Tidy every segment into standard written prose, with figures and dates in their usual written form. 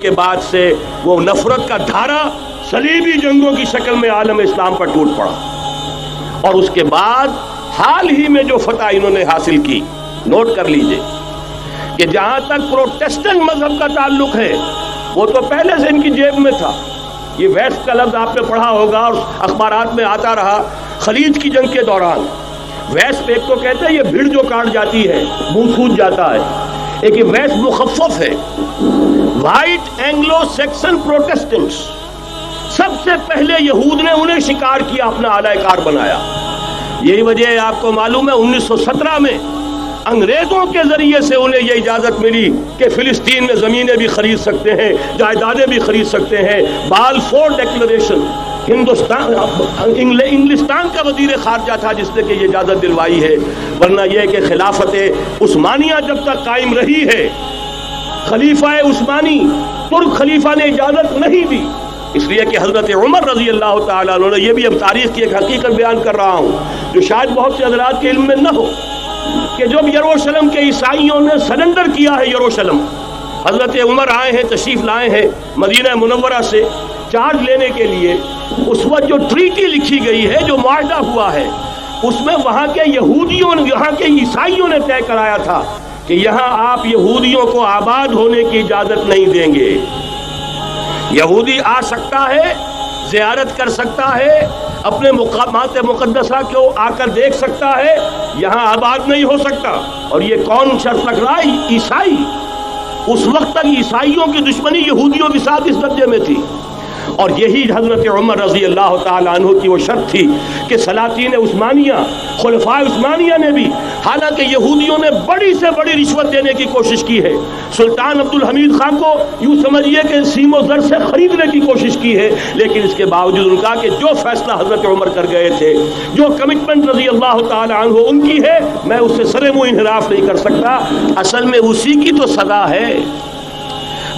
کے بعد سے وہ نفرت کا دھارا صلیبی جنگوں کی شکل میں عالم اسلام پر ٹوٹ پڑا، اور اس کے بعد حال ہی میں جو فتح انہوں نے حاصل کی، نوٹ کر لیجئے کہ جہاں تک پروٹیسٹنٹ مذہب کا تعلق ہے وہ تو پہلے سے ان کی جیب میں تھا۔ یہ ویسٹ کا لفظ آپ نے پڑھا ہوگا اور اخبارات میں آتا رہا خلیج کی جنگ کے دوران۔ ویسٹ ایک تو کہتے ہیں یہ بھیڑ جو کاٹ جاتی ہے، منہ سوج جاتا ہے، ایک ویسٹ مخفف ہے، وائٹ اینگلو سیکسن پروٹیسٹنٹس۔ سب سے پہلے یہود نے انہیں شکار کیا، اپنا اعلی کار بنایا۔ یہی وجہ ہے، آپ کو معلوم ہے 1917 میں انگریزوں کے ذریعے سے انہیں یہ اجازت ملی کہ فلسطین میں زمینیں بھی خرید سکتے ہیں، جائیدادیں بھی خرید سکتے ہیں۔ بالفور ڈیکلریشن، انگلستان کا وزیر خارجہ تھا جس نے کہ یہ اجازت دلوائی ہے، ورنہ یہ کہ خلافت عثمانیہ جب تک قائم رہی ہے، خلیفہ عثمانی ترک خلیفہ نے اجازت نہیں دی، اس لیے کہ حضرت عمر رضی اللہ تعالیٰ عنہ نے، یہ بھی اب تاریخ کی ایک حقیقت بیان کر رہا ہوں جو شاید بہت سے حضرات کے علم میں نہ ہو، کہ جب یروشلم کے عیسائیوں نے سرنڈر کیا ہے یروشلم، حضرت عمر آئے ہیں، تشریف لائے ہیں مدینہ منورہ سے چارج لینے کے لیے، اس وقت جو ٹریٹی لکھی گئی ہے، جو معاہدہ ہوا ہے، اس میں وہاں کے یہودیوں نے، یہاں کے عیسائیوں نے طے کرایا تھا کہ یہاں آپ یہودیوں کو آباد ہونے کی اجازت نہیں دیں گے۔ یہودی آ سکتا ہے، زیارت کر سکتا ہے، اپنے مقامات مقدسہ کو آ کر دیکھ سکتا ہے، یہاں آباد نہیں ہو سکتا۔ اور یہ کون شرط رکھ رہا ہے؟ عیسائی۔ اس وقت تک عیسائیوں کی دشمنی یہودیوں کے ساتھ اس درجے میں تھی، اور یہی حضرت عمر رضی اللہ تعالیٰ عنہ کی وہ شرط تھی کہ سلاطین عثمانیہ، خلفاء عثمانیہ نے بھی، حالانکہ یہودیوں نے بڑی سے بڑی رشوت دینے کی کوشش کی ہے، سلطان عبدالحمید خان کو یوں سمجھیے کہ سیم و زر سے خریدنے کی کوشش کی ہے، لیکن اس کے باوجود ان کا کہ جو فیصلہ حضرت عمر کر گئے تھے، جو کمٹمنٹ رضی اللہ تعالیٰ عنہ ان کی ہے، میں اس سے سر منہ انحراف نہیں کر سکتا۔ اصل میں اسی کی تو سزا ہے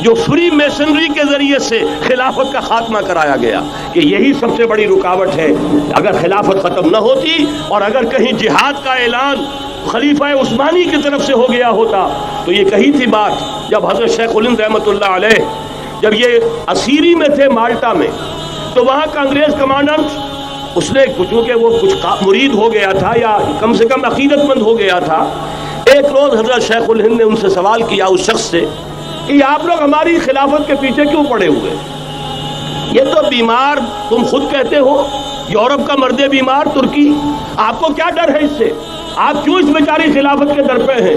جو فری میسنری کے ذریعے سے خلافت کا خاتمہ کرایا گیا، کہ یہی سب سے بڑی رکاوٹ ہے۔ اگر خلافت ختم نہ ہوتی اور اگر کہیں جہاد کا اعلان خلیفہ عثمانی کی طرف سے ہو گیا ہوتا تو یہ کہی تھی بات، جب حضرت شیخ الہند رحمۃ اللہ علیہ جب یہ اسیری میں تھے مالٹا میں، تو وہاں کا انگریز کمانڈنٹ، اس نے چونکہ وہ کچھ مرید ہو گیا تھا یا کم سے کم عقیدت مند ہو گیا تھا، ایک روز حضرت شیخ الہند نے ان سے سوال کیا، اس شخص سے، کہ آپ لوگ ہماری خلافت کے پیچھے کیوں پڑے ہوئے؟ یہ تو بیمار، تم خود کہتے ہو یورپ کا مرد بیمار ترکی، آپ کو کیا ڈر ہے اس سے؟ آپ کیوں اس بیچاری خلافت کے در پہ ہیں؟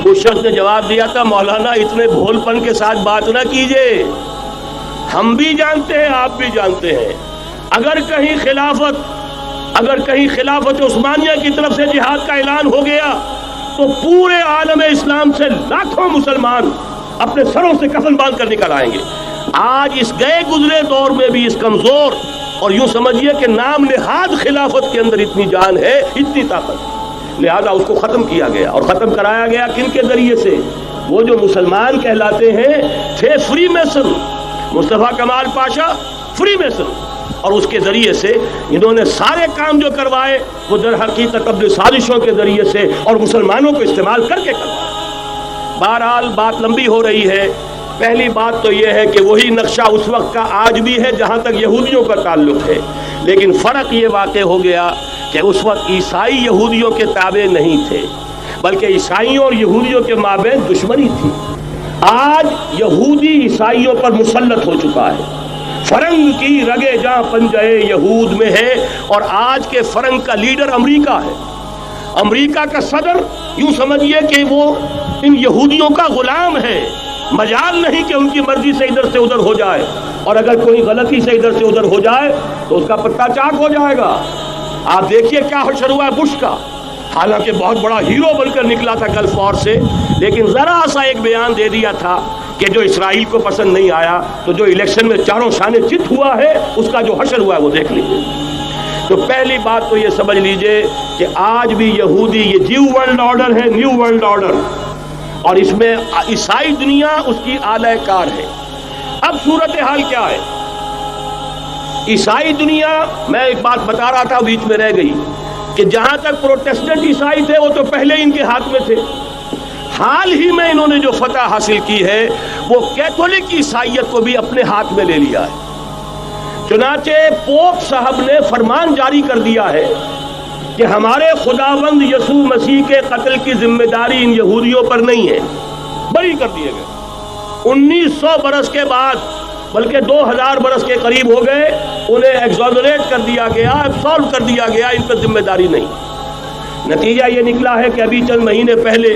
اس شخص نے جواب دیا تھا، مولانا اتنے بھول پن کے ساتھ بات نہ کیجئے، ہم بھی جانتے ہیں، آپ بھی جانتے ہیں، اگر کہیں خلافت عثمانیہ کی طرف سے جہاد کا اعلان ہو گیا تو پورے عالم اسلام سے لاکھوں مسلمان اپنے سروں سے کفن باندھ کر نکل آئیں گے۔ آج اس گئے گزرے دور میں بھی اس کمزور اور یوں سمجھیے کہ نام نہاد خلافت کے اندر اتنی جان ہے، اتنی طاقت، لہذا اس کو ختم کیا گیا، اور ختم کرایا گیا کن کے ذریعے سے؟ وہ جو مسلمان کہلاتے ہیں تھے فری میسن، مصطفیٰ کمال پاشا فری میسن، اور اس کے ذریعے سے انہوں نے سارے کام جو کروائے وہ در حقیقت اپنے سازشوں کے ذریعے سے اور مسلمانوں کو استعمال کر کے کروائے۔ بہرحال بات لمبی ہو رہی ہے، پہلی بات تو یہ ہے کہ وہی نقشہ اس وقت کا آج بھی ہے جہاں تک یہودیوں کا تعلق ہے، لیکن فرق یہ واقع ہو گیا کہ اس وقت عیسائی یہودیوں کے تابع نہیں تھے، بلکہ عیسائیوں اور یہودیوں کے مابین دشمنی تھی۔ آج یہودی عیسائیوں پر مسلط ہو چکا ہے، فرنگ کی رگے جاں پنجے یہود میں ہے، اور آج کے فرنگ کا لیڈر امریکہ ہے۔ امریکہ کا صدر یوں سمجھیے کہ وہ ان یہودیوں کا غلام ہے، مجال نہیں کہ ان کی مرضی سے ادھر سے ادھر ہو جائے، اور اگر کوئی غلطی سے ادھر سے ادھر ہو جائے تو اس کا پتہ چاک ہو جائے گا۔ آپ دیکھیے کیا حشر ہوا ہے بش کا، حالانکہ بہت بڑا ہیرو بن کر نکلا تھا گلف وار سے، لیکن ذرا سا ایک بیان دے دیا تھا کہ جو اسرائیل کو پسند نہیں آیا، تو جو الیکشن میں چاروں شانے چت ہوا ہے اس کا جو حشر ہوا ہے وہ دیکھ لیجیے۔ تو پہلی بات تو یہ سمجھ لیجئے کہ آج بھی یہودی، یہ نیو ورلڈ آرڈر ہے، نیو ورلڈ آرڈر، اور اس میں عیسائی دنیا اس کی اعلی کار ہے۔ اب صورتحال کیا ہے؟ عیسائی دنیا، میں ایک بات بتا رہا تھا بیچ میں رہ گئی، کہ جہاں تک پروٹیسٹنٹ عیسائی تھے وہ تو پہلے ان کے ہاتھ میں تھے، حال ہی میں انہوں نے جو فتح حاصل کی ہے وہ کیتھولک عیسائیت کو بھی اپنے ہاتھ میں لے لیا ہے۔ چنانچہ پوپ صاحب نے فرمان جاری کر دیا ہے کہ ہمارے خداوند یسوع مسیح کے قتل کی ذمہ داری ان یہودیوں پر نہیں ہے، بری کر دیے گئے۔ 1900 برس کے بعد، بلکہ 2000 برس کے قریب ہو گئے، انہیں ایگزونریٹ کر دیا گیا، ایبسالو کر دیا گیا، ان پر ذمہ داری نہیں۔ نتیجہ یہ نکلا ہے کہ ابھی چند مہینے پہلے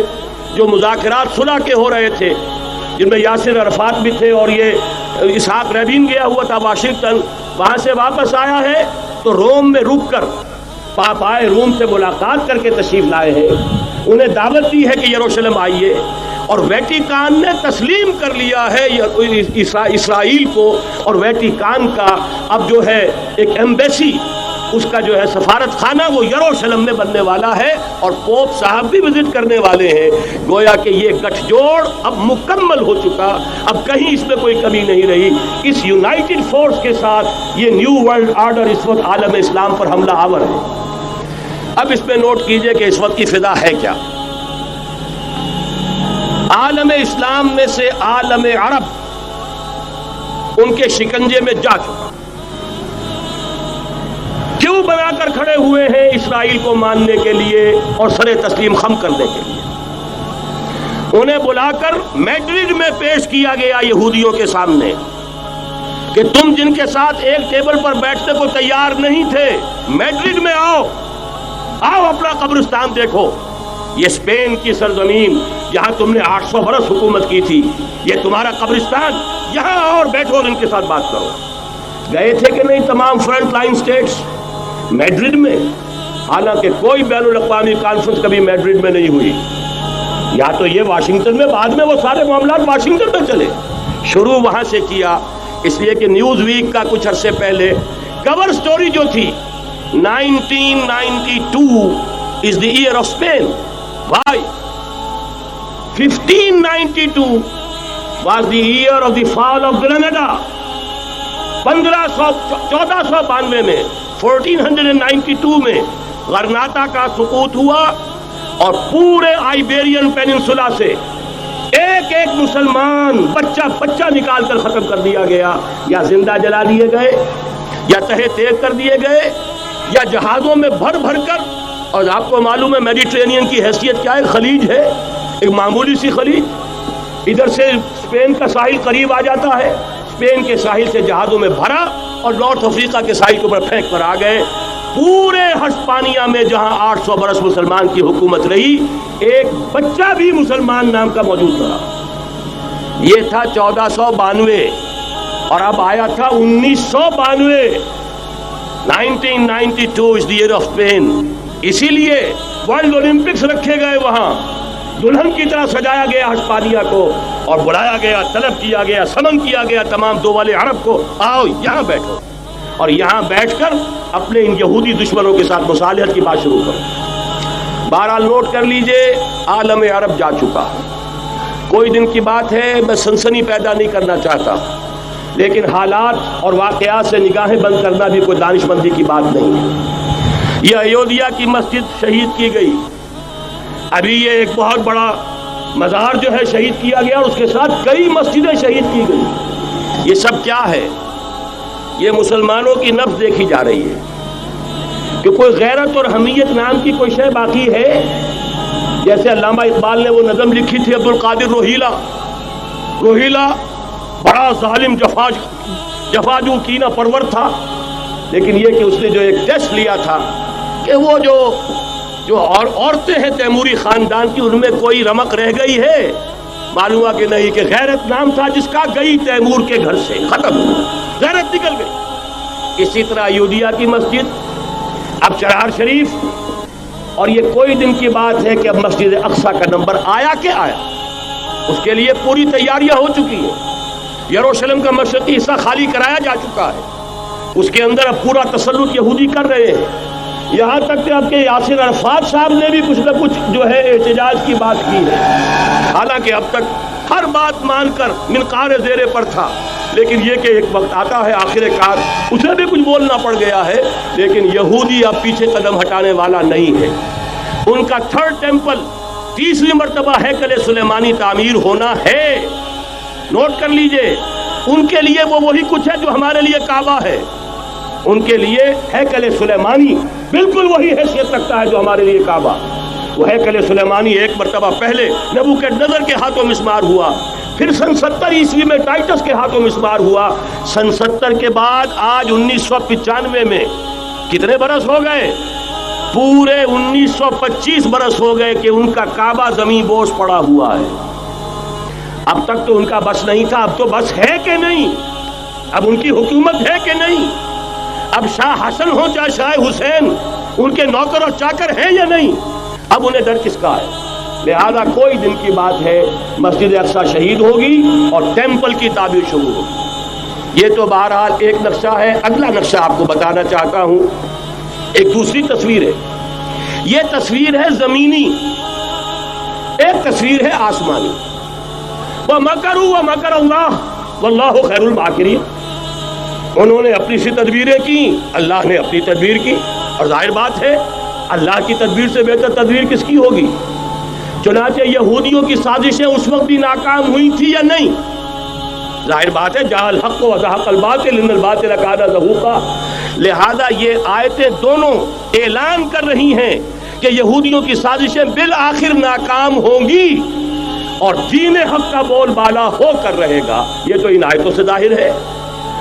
جو مذاکرات صلح کے ہو رہے تھے، جن میں یاسر عرفات بھی تھے اور یہ اسحاق رابین گیا ہوا تھا واشنگٹن، وہاں سے واپس آیا ہے تو روم میں رک کر پاپائے روم سے ملاقات کر کے تشریف لائے ہیں، انہیں دعوت دی ہے کہ یروشلم آئیے، اور ویٹیکان نے تسلیم کر لیا ہے اسرائیل کو، اور ویٹیکان کا اب جو ہے ایک ایمبیسی، اس کا جو ہے سفارت خانہ وہ یروشلم میں بننے والا ہے، اور پوپ صاحب بھی وزٹ کرنے والے ہیں۔ گویا کہ یہ گٹھ جوڑ اب مکمل ہو چکا، اب کہیں اس میں کوئی کمی نہیں رہی۔ اس یونائٹڈ فورس کے ساتھ یہ نیو ورلڈ آرڈر اس وقت عالم اسلام پر حملہ آور ہے۔ اب اس میں نوٹ کیجئے کہ اس وقت کی فضا ہے کیا۔ عالم اسلام میں سے عالم عرب ان کے شکنجے میں جا چکا، کیوں بنا کر کھڑے ہوئے ہیں اسرائیل کو ماننے کے لیے اور سر تسلیم خم کرنے کے لیے۔ انہیں بلا کر میڈرڈ میں پیش کیا گیا یہودیوں کے سامنے کہ تم جن کے ساتھ ایک ٹیبل پر بیٹھنے کو تیار نہیں تھے، میڈرڈ میں آؤ، آؤ اپنا قبرستان دیکھو، یہ اسپین کی سرزمین جہاں تم نے 800 برس حکومت کی تھی، یہ تمہارا قبرستان، یہاں آؤ اور بیٹھو اور ان کے ساتھ بات کرو۔ گئے تھے کہ نہیں تمام فرنٹ لائن سٹیٹس میڈرڈ میں؟ حالانکہ کوئی بین الاقوامی کانفرنس کبھی میڈرڈ میں نہیں ہوئی، یا تو یہ واشنگٹن میں، بعد میں وہ سارے معاملات واشنگٹن میں چلے، شروع وہاں سے کیا۔ اس لیے کہ نیوز ویک کا کچھ عرصے پہلے کور سٹوری جو تھی 1992 is the year of Spain. Why? 1592 was the year of the fall of Granada. 1492 میں 1492 میں غرناطہ کا سقوط ہوا، اور پورے آئیبیرین پیننسولا سے ایک ایک مسلمان بچہ نکال کر ختم کر دیا گیا، یا زندہ جلا دیے گئے، یا تہہ تیغ کر دیے گئے، یا جہازوں میں بھر بھر کر۔ اور آپ کو معلوم ہے میڈیٹرینین کی حیثیت کیا ہے، خلیج ہے، ایک معمولی سی خلیج، ادھر سے اسپین کا ساحل قریب آ جاتا ہے، اسپین کے ساحل سے جہازوں میں بھرا اور نارتھ افریقہ کے ساحل کے اوپر پھینک کر آ گئے۔ پورے ہسپانیہ میں جہاں 800 برس مسلمان کی حکومت رہی، ایک بچہ بھی مسلمان نام کا موجود رہا۔ یہ تھا 1492، اور اب آیا تھا 1992۔ 1992 is the year of Spain۔ اسی لیے ورلڈ اولمپکس رکھے گئے، وہاں دلہن کی طرح سجایا گیا ہسپانیہ کو، اور بلایا گیا، طلب کیا گیا، سمن کیا گیا تمام دول عرب کو، آؤ یہاں بیٹھو، اور یہاں بیٹھ کر اپنے ان یہودی دشمنوں کے ساتھ مصالحت کی بات شروع کرو۔ بہرحال نوٹ کر لیجئے، عالم عرب جا چکا۔ کوئی دن کی بات ہے، میں سنسنی پیدا نہیں کرنا چاہتا، لیکن حالات اور واقعات سے نگاہیں بند کرنا بھی کوئی دانش مندی کی بات نہیں ہے۔ یہ ایودھیا کی مسجد شہید کی گئی، ابھی یہ ایک بہت بڑا مزار جو ہے شہید کیا گیا، اور اس کے ساتھ کئی مسجدیں شہید کی گئی۔ یہ سب کیا ہے؟ یہ مسلمانوں کی نفس دیکھی جا رہی ہے کہ کوئی غیرت اور حمیت نام کی کوئی شے باقی ہے۔ جیسے علامہ اقبال نے وہ نظم لکھی تھی، عبد القادر روہیلا بڑا ظالم جفاجو کینہ پرور تھا، لیکن یہ کہ اس نے جو ایک ٹیسٹ لیا تھا کہ وہ جو عورتیں ہیں تیموری خاندان کی، ان میں کوئی رمق رہ گئی ہے؟ معلوم ہوا کہ نہیں، کہ غیرت نام تھا جس کا گئی تیمور کے گھر سے، ختم، غیرت نکل گئی۔ اسی طرح ایودھیا کی مسجد، اب چرار شریف، اور یہ کوئی دن کی بات ہے کہ اب مسجد اقصیٰ کا نمبر آیا کہ آیا، اس کے لیے پوری تیاریاں ہو چکی ہیں۔ یروشلم کا مشرقی حصہ خالی کرایا جا چکا ہے، اس کے اندر اب پورا تسلط یہودی کر رہے ہیں، یہاں تک کہ اب کے یاسر عرفات صاحب نے بھی کچھ نہ کچھ جو ہے احتجاج کی بات کی ہے، حالانکہ اب تک ہر بات مان کر منقار زیر پر تھا، لیکن یہ کہ ایک وقت آتا ہے آخر کار اسے بھی کچھ بولنا پڑ گیا ہے۔ لیکن یہودی اب پیچھے قدم ہٹانے والا نہیں ہے۔ ان کا تھرڈ ٹیمپل تیسری مرتبہ ہیکل سلیمانی تعمیر ہونا ہے. نوٹ کر لیجئے، ان کے لیے وہ وہی کچھ ہے جو ہمارے لیے کعبہ ہے. ان کے لیے ہیکل سلیمانی بالکل وہی حیثیت رکھتا ہے جو ہمارے لیے کعبہ. وہ ہیکل سلیمانی ایک مرتبہ پہلے نبوکدنضر کے ہاتھوں مسمار ہوا، پھر سن 70 عیسوی میں ٹائٹس کے ہاتھوں مسمار ہوا. سن 70 کے بعد آج 1995 میں کتنے برس ہو گئے؟ پورے 1925 برس ہو گئے کہ ان کا کعبہ زمین بوس پڑا ہوا ہے. اب تک تو ان کا بس نہیں تھا، اب تو بس ہے کہ نہیں؟ اب ان کی حکومت ہے کہ نہیں؟ اب شاہ حسن ہو چاہے شاہ حسین، ان کے نوکر اور چاکر ہیں یا نہیں؟ اب انہیں ڈر کس کا ہے؟ لہذا کوئی دن کی بات ہے مسجد اقصی شہید ہوگی اور ٹیمپل کی تعمیر شروع ہوگی. یہ تو بہرحال ایک نقشہ ہے. اگلا نقشہ آپ کو بتانا چاہتا ہوں، ایک دوسری تصویر ہے. یہ تصویر ہے زمینی، ایک تصویر ہے آسمانی. وَمَكَرُوا وَمَكَرَ اللَّهُ وَاللَّهُ خَيْرُ الْمَاكِرِينَ. انہوں نے اپنی سی تدبیریں کی، اللہ نے اپنی تدبیر کی، اور ظاہر بات ہے اللہ کی تدبیر سے بہتر تدبیر کس کی ہوگی؟ چنانچہ یہودیوں کی سازشیں اس وقت بھی ناکام ہوئی تھی یا نہیں؟ ظاہر بات ہے جاء الحق وزهق الباطل ان الباطل كان زهوقا. لہذا یہ آیتیں دونوں اعلان کر رہی ہیں کہ یہودیوں کی سازشیں بالآخر ناکام ہوں گی اور دین حق کا بول بالا ہو کر رہے گا. یہ تو ان آیتوں سے ظاہر ہے.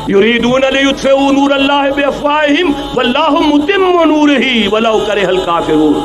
یریدون لیطفئوا نور اللہ بافواہہم واللہ متم نورہ ولو کرہ الکافرون.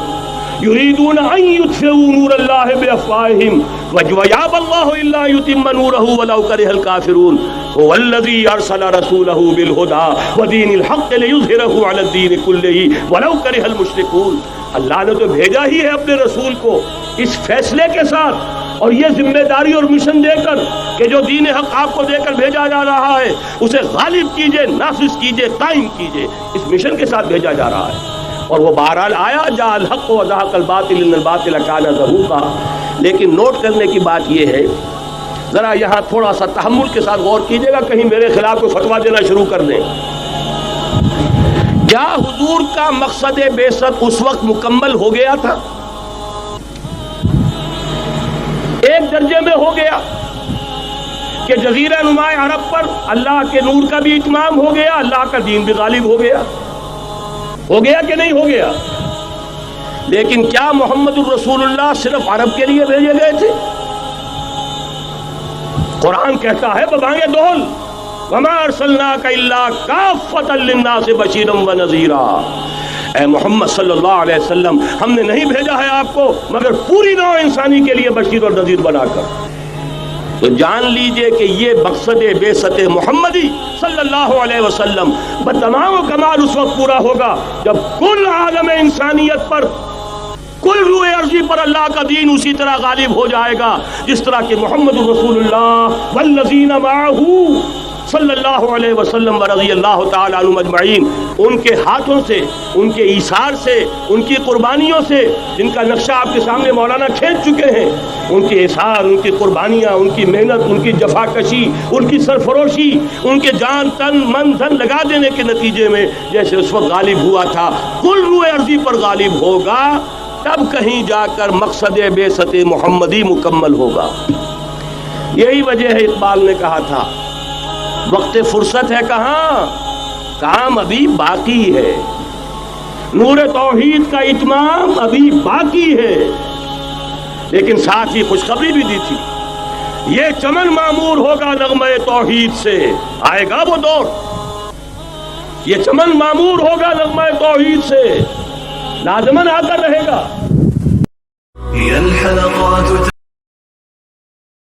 یریدون ان یطفئوا نور اللہ بافواہہم ویابی اللہ الا یتم نورہ ولو کرہ الکافرون. هو الذی ارسل رسولہ بالہدی ودین الحق لیظہرہ علی الدین کلہ ولو کرہ المشرکون. اللہ نے تو بھیجا ہی ہے اپنے رسول کو اس فیصلے کے ساتھ اور یہ ذمہ داری اور مشن دے کر کہ جو دین حق آپ کو دے کر بھیجا جا رہا ہے اسے غالب کیجئے، نافذ کیجئے، قائم کیجئے. اس مشن کے ساتھ بھیجا جا رہا ہے اور وہ بہرحال آیا جاء الحق وزهق الباطل ان الباطل كان زهوقا. لیکن نوٹ کرنے کی بات یہ ہے، ذرا یہاں تھوڑا سا تحمل کے ساتھ غور کیجئے گا، کہیں میرے خلاف کوئی فتویٰ دینا شروع کر دیں. کیا حضور کا مقصد بعثت اس وقت مکمل ہو گیا تھا؟ ایک درجے میں ہو گیا کہ جزیرہ نماء عرب پر اللہ کے نور کا بھی اتمام ہو گیا، اللہ کا دین بھی غالب ہو گیا. ہو گیا کہ نہیں ہو گیا؟ لیکن کیا محمد الرسول اللہ صرف عرب کے لیے بھیجے گئے تھے؟ قرآن کہتا ہے ببانگ دول وما ارسلناک الا کافۃ للناس بشیرا ونذیرا. اے محمد صلی اللہ علیہ وسلم، ہم نے نہیں بھیجا ہے آپ کو مگر پوری نوع انسانی کے لیے بشیر اور نذیر بنا کر. تو جان لیجئے کہ یہ مقصد بعثت محمدی صلی اللہ علیہ وسلم بتمام و کمال اس وقت پورا ہوگا جب کل عالم انسانیت پر، کل روئے ارضی پر اللہ کا دین اسی طرح غالب ہو جائے گا جس طرح کہ محمد رسول اللہ والذین معہ صلی اللہ علیہ وسلم ورضی اللہ تعالی عنہم اجمعین، ان کے ہاتھوں سے، ان کے ایثار سے، ان کی قربانیوں سے، جن کا نقشہ آپ کے سامنے مولانا کھینچ چکے ہیں، ان کے ایثار، ان کی قربانیاں، ان کی محنت، ان کی جفاکشی، ان کی سرفروشی، ان کے جان تن من دھن لگا دینے کے نتیجے میں جیسے اس وقت غالب ہوا تھا کل روئے ارضی پر غالب ہوگا، تب کہیں جا کر مقصد بعثت محمدی مکمل ہوگا. یہی وجہ ہے اقبال نے کہا تھا وقت فرصت ہے کہاں، کام ابھی باقی ہے، نور توحید کا اتمام ابھی باقی ہے. لیکن ساتھ ہی خوشخبری بھی دی تھی، یہ چمن معمور ہوگا نغمہ توحید سے. آئے گا وہ دور، یہ چمن معمور ہوگا نغمہ توحید سے، لازماً آ کر رہے گا.